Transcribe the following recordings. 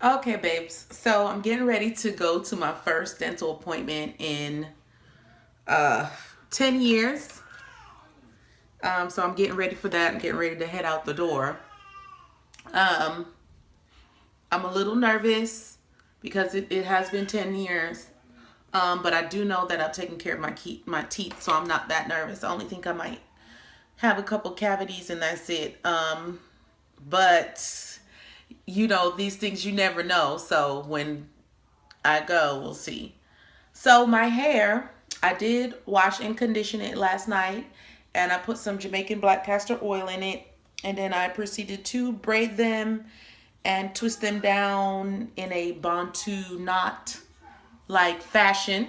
Okay, babes. So I'm getting ready to go to my first dental appointment in uh 10 years. So I'm getting ready for that. I'm getting ready to head out the door. Um, I'm a little nervous because it has been 10 years. But I do know that I've taken care of my teeth, so I'm not that nervous. I only think I might have a couple cavities and that's it. But these things you never know. So when I go, we'll see. So my hair, I did wash and condition it last night, and I put some Jamaican black castor oil in it, and then I proceeded to braid them and twist them down in a bantu knot like fashion.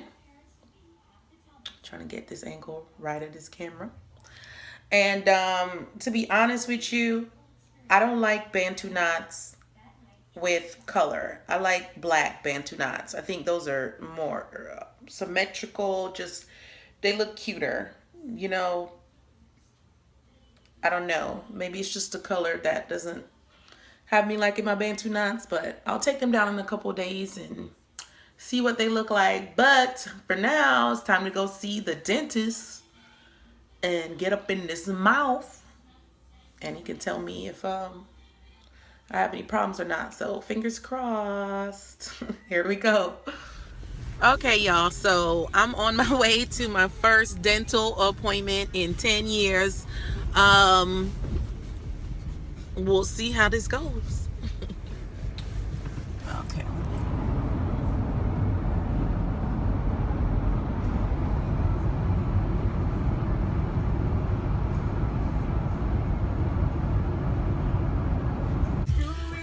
Trying to get this angle right at this camera. And to be honest with you, I don't like bantu knots with color. I like black bantu knots. I think those are more symmetrical. Just they look cuter. You know, I don't know. Maybe it's just the color that doesn't have me liking my bantu knots. But I'll take them down in a couple of days and see what they look like. But for now, it's time to go see the dentist and get up in this mouth, and he can tell me if I have any problems or not. So fingers crossed. Here we go. Okay, y'all. So I'm on my way to my first dental appointment in 10 years. Um, we'll see how this goes. Okay.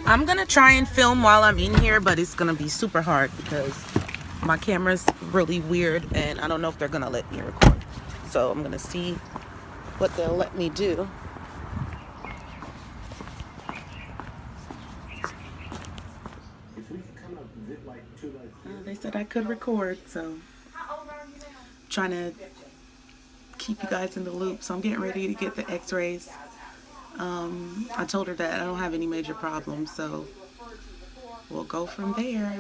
I'm gonna try and film while I'm in here, but it's gonna be super hard because my camera's really weird and I don't know if they're gonna let me record. So I'm gonna see what they'll let me do. They said I could record, so trying to keep you guys in the loop. So I'm getting ready to get the x-rays. I told her that I don't have any major problems, so we'll go from there.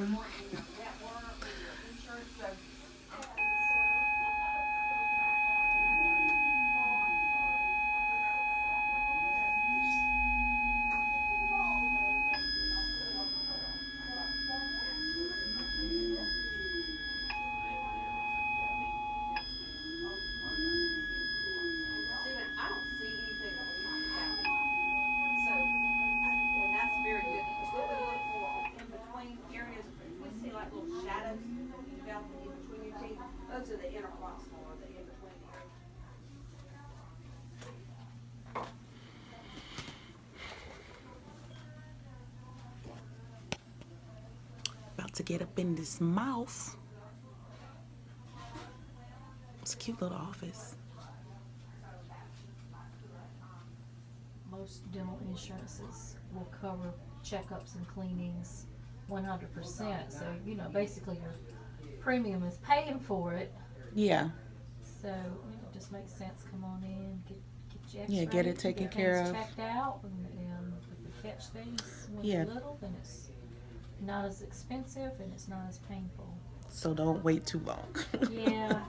About to get up in this mouth. It's a cute little office. Most dental insurances will cover checkups and cleanings 100%. So, basically your premium is paying for it. Yeah. So, it just makes sense. Come on in, get your x-rays, Yeah, get it taken care of. checked out, and if we catch things when Yeah. they're little, then it's not as expensive and it's not as painful. So don't wait too long. Yeah.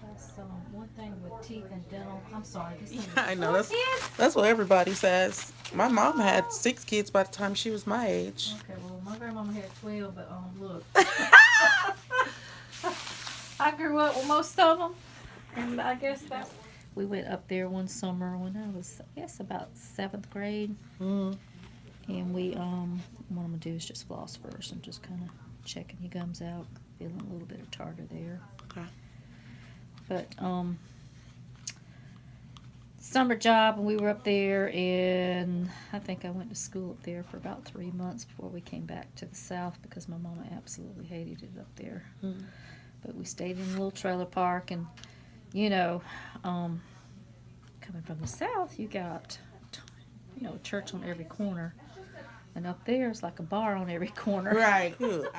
That's one thing with teeth and dental. I'm sorry. This thing is I know full of that's what everybody says. My mom had 6 kids by the time she was my age. Okay, well, my grandmama had 12, but look. I grew up with most of them, and I guess that's. We went up there one summer when I was, I guess, about 7th grade, Mm. and we, what I'm gonna do is just floss first and just kind of checking your gums out, feeling a little bit of tartar there. Okay. But summer job, and we were up there, and I think I went to school up there for about 3 months before we came back to the south because my mama absolutely hated it up there. Mm. But we stayed in a little trailer park, and coming from the south, you got a church on every corner, and up there it's like a bar on every corner. Right.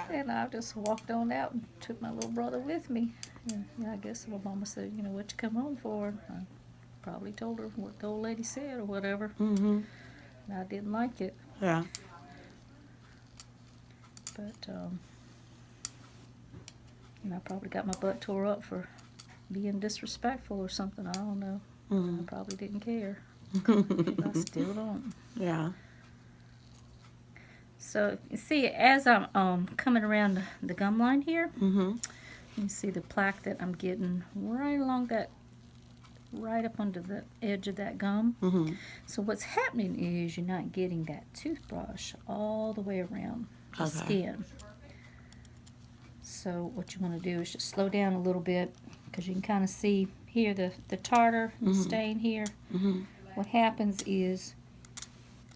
And I just walked on out and took my little brother with me. And I guess my mama said, what you come home for? I probably told her what the old lady said or whatever. Mm-hmm. And I didn't like it. Yeah. But, I probably got my butt tore up for being disrespectful or something. I don't know. I probably didn't care. I still don't. Yeah. So you see, as I'm coming around the gum line here, you see the plaque that I'm getting right along that, right up under the edge of that gum. So what's happening is you're not getting that toothbrush all the way around the skin. So what you want to do is just slow down a little bit, because you can kind of see here the tartar and stain here. What happens is,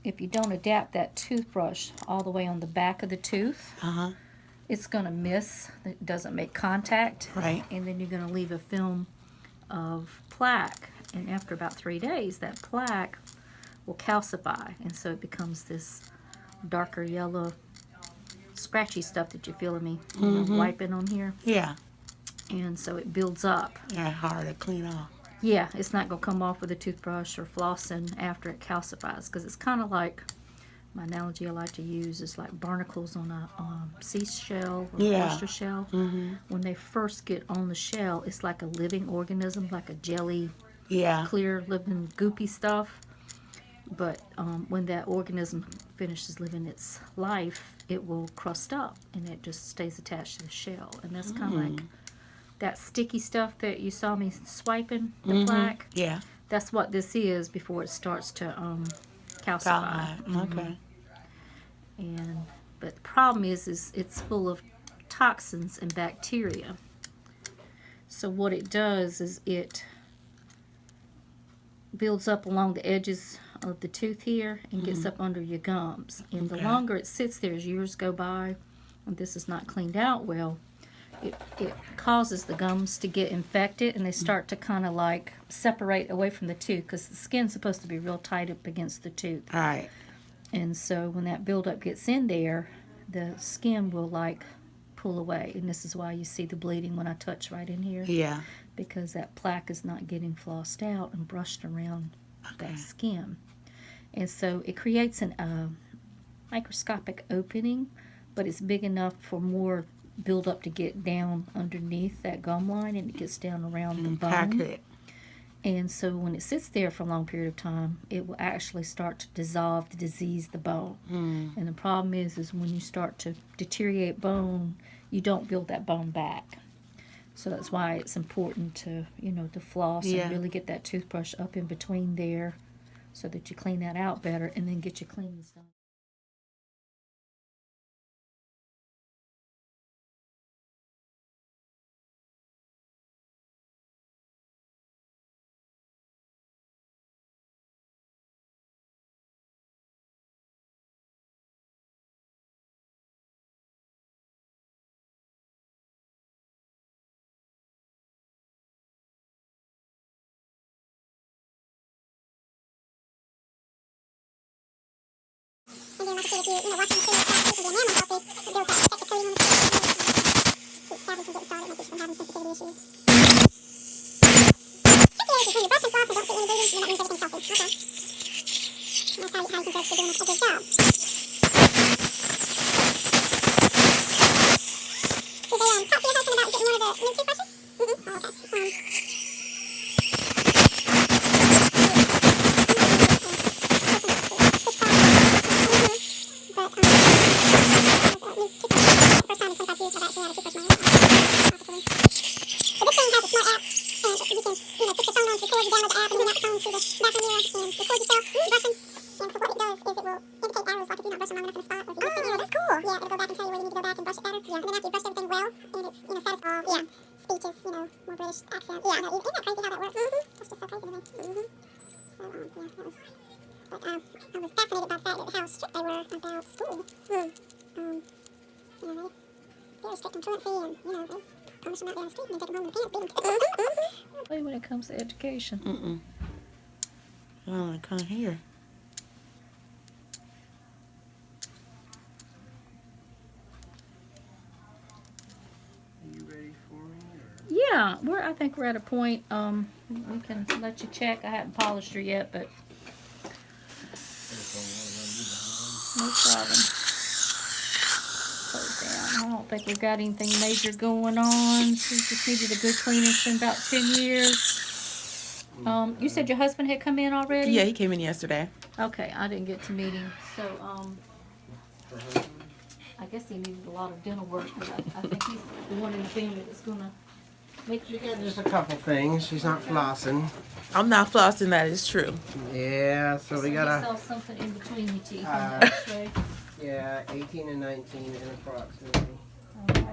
if you don't adapt that toothbrush all the way on the back of the tooth, it's going to miss. It doesn't make contact. Right. And then you're going to leave a film of plaque. And after about 3 days, that plaque will calcify. And so it becomes this darker yellow, scratchy stuff that you're feeling me wiping on here. Yeah. And so it builds up. Yeah, hard to clean off. Yeah, it's not going to come off with a toothbrush or flossing after it calcifies, because it's kind of like, my analogy I like to use is like barnacles on a seashell or oyster shell. When they first get on the shell, it's like a living organism, like a jelly, clear, living, goopy stuff. But when that organism finishes living its life, it will crust up, and it just stays attached to the shell. And that's kind of like that sticky stuff that you saw me swiping, the plaque. Yeah. That's what this is before it starts to calcify. Okay. But the problem is it's full of toxins and bacteria. So what it does is it builds up along the edges of the tooth here and gets up under your gums. And the longer it sits there, as years go by, and this is not cleaned out well, it causes the gums to get infected, and they start to kind of like separate away from the tooth, because the skin's supposed to be real tight up against the tooth. All right. And so when that buildup gets in there, the skin will like pull away. And this is why you see the bleeding when I touch right in here. Yeah. Because that plaque is not getting flossed out and brushed around that skin. And so it creates an microscopic opening, but it's big enough for more buildup to get down underneath that gum line, and it gets down around the bone. And so when it sits there for a long period of time, it will actually start to dissolve, to disease the bone. And the problem is when you start to deteriorate bone, you don't build that bone back. So that's why it's important to, to floss and really get that toothbrush up in between there, so that you clean that out better, and then get your cleanings done. And then, like I said, if you're watching the series, your enamel healthy, it builds that protective coating on the keep established and getting started, make sure you don't have any sensitivity issues. Tricky is when you brush and floss and don't put any ingredients, then that means everything's healthy. Okay. And that's how you can judge if you're doing a good job. Did they talk to your husband about getting one of the new toothbrushes? Oh, okay. When it comes to education. I want to come here. Are you ready for me? Yeah, I think we're at a point. We can let you check. I haven't polished her yet, but no problem. Close don't think we've got anything major going on. She's just needed a good cleaning in about 10 years. You said your husband had come in already? Yeah, he came in yesterday. Okay, I didn't get to meet him. So, I guess he needed a lot of dental work, but I think he's the one in the family that's gonna make She got just a couple things. She's not flossing. I'm not flossing, that is true. Yeah, so we He gotta. saw something in between your teeth on the X-ray. Yeah, 18 and 19 in approximately. Okay,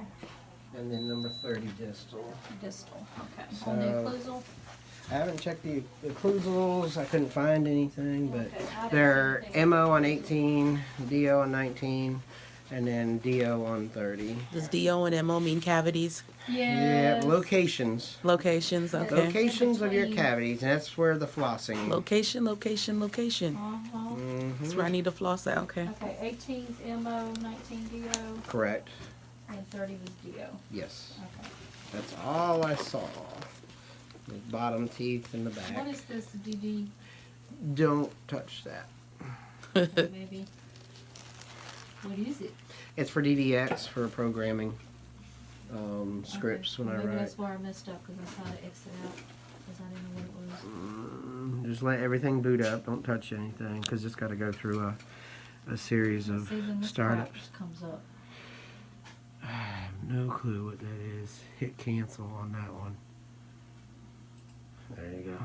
And then number 30 distal. distal. Okay. On the So- occlusal? I haven't checked the occlusals. I couldn't find anything, but Okay, I didn't they're see anything. MO on 18, DO on 19, and then DO on 30. Does DO and MO mean cavities? Yeah, Yes. locations. Locations, okay. Locations of your between. cavities, and that's where the flossing. Location, location, location. Uh-huh. That's where I need to floss at, okay. Okay, 18's MO, 19 DO, Correct. and 30 was DO. Yes. Okay. That's all I saw. The bottom teeth and the What back. is this DD, Don't touch that. maybe? What is it? It's for DDX for programming scripts Okay, when I maybe write. that's where I messed up, because I tried to exit out, because I didn't know what it was. Just let everything boot up. Don't touch anything because it's got to go through a series of See, then this startups. part just comes up. I have no clue what that is. Hit cancel on that one. There you go.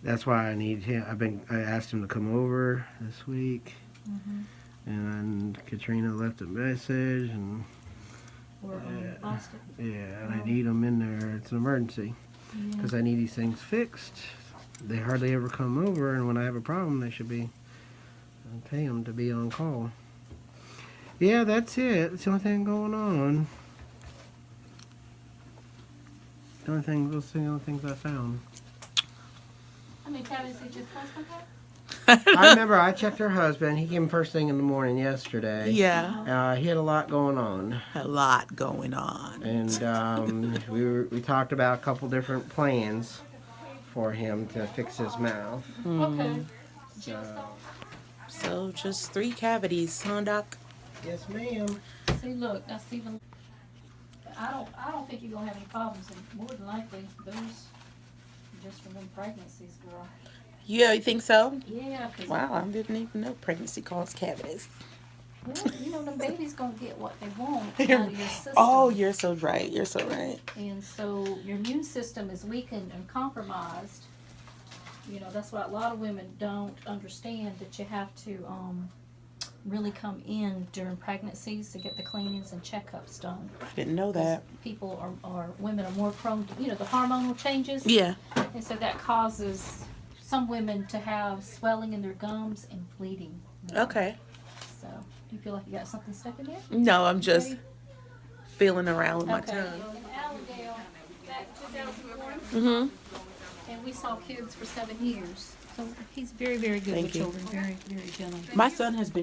That's why I need him. I asked him to come over this week, Mm-hmm. and Katrina left a message, and Or Yeah. plastic. yeah, and I Oh. need him in there. It's an emergency Yeah. because I need these things fixed. They hardly ever come over, and when I have a problem, they should be. I pay them to be on call. Yeah, that's it. That's the only thing going on. The only thing, those are the only things I found. How many cavities did your husband have? I remember I checked her husband. He came first thing in the morning yesterday. Yeah, He had a lot going on, a lot going on. and we talked about a couple different plans for him to fix his mouth. Okay. So just 3 cavities, huh, Doc? Yes, ma'am. See, look, that's even. I don't think you're gonna have any problems, and more than likely, those just from them pregnancies, girl. Yeah, you think so? Yeah, 'cause Wow, I didn't even know pregnancy caused cavities. well, you know, the baby's gonna get what they want out of your system. Oh, you're so right. You're so right. And so your immune system is weakened and compromised. You know, that's what a lot of women don't understand, that you have to really come in during pregnancies to get the cleanings and checkups done. I didn't know that. People women are more prone to, the hormonal changes. Yeah. And so that causes some women to have swelling in their gums and bleeding. Okay. So, do you feel like you got something stuck in there? No, I'm just Ready? feeling around with my Okay. tongue. Allendale, back 2001. Mhm. And we saw kids for 7 years. So he's very, very good Thank with you. children. Very, very gentle. My son has been